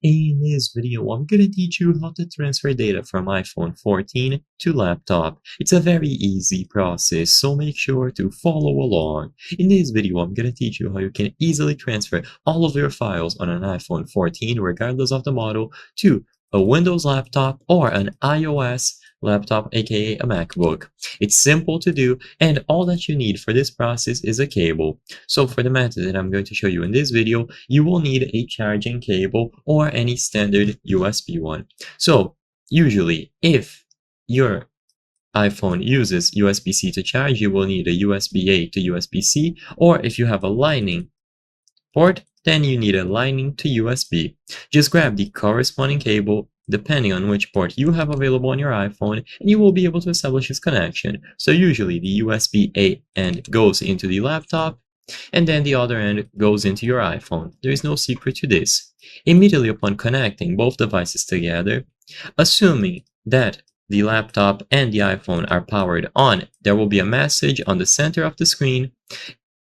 In this video, I'm going to teach you how to transfer data from iPhone 14 to laptop. It's a very easy process, so make sure to follow along. In this video, I'm going to teach you how you can easily transfer all of your files on an iPhone 14, regardless of the model, to a Windows laptop or an iOS laptop, aka a MacBook. It's simple to do, and all that you need for this process is a cable. So for the method that I'm going to show you in this video, you will need a charging cable or any standard USB one. So usually, if your iPhone uses USB-C to charge, you will need a USB-A to USB-C, or if you have a Lightning port, then you need a Lightning to USB. Just grab the corresponding cable depending on which port you have available on your iPhone, and you will be able to establish this connection. So usually the USB-A end goes into the laptop, and then the other end goes into your iPhone. There is no secret to this. Immediately upon connecting both devices together, assuming that the laptop and the iPhone are powered on, there will be a message on the center of the screen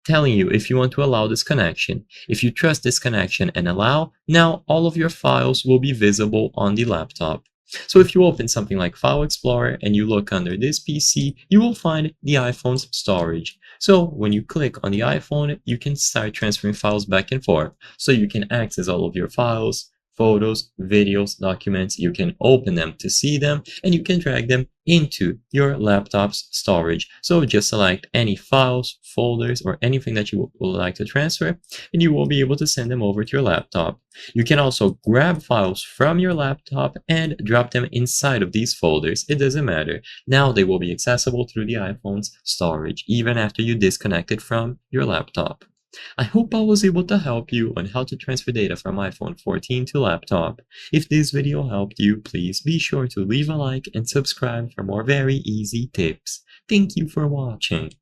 telling you if you want to allow this connection. If you trust this connection and allow, now all of your files will be visible on the laptop. So if you open something like File Explorer and you look under this PC, you will find the iPhone's storage. So when you click on the iPhone, you can start transferring files back and forth. So you can access all of your files, photos, videos, documents. You can open them to see them, and you can drag them into your laptop's storage. So just select any files, folders, or anything that you would like to transfer, and you will be able to send them over to your laptop. You can also grab files from your laptop and drop them inside of these folders. It doesn't matter. Now they will be accessible through the iPhone's storage, even after you disconnect it from your laptop. I hope I was able to help you on how to transfer data from iPhone 14 to laptop. If this video helped you, please be sure to leave a like and subscribe for more very easy tips. Thank you for watching.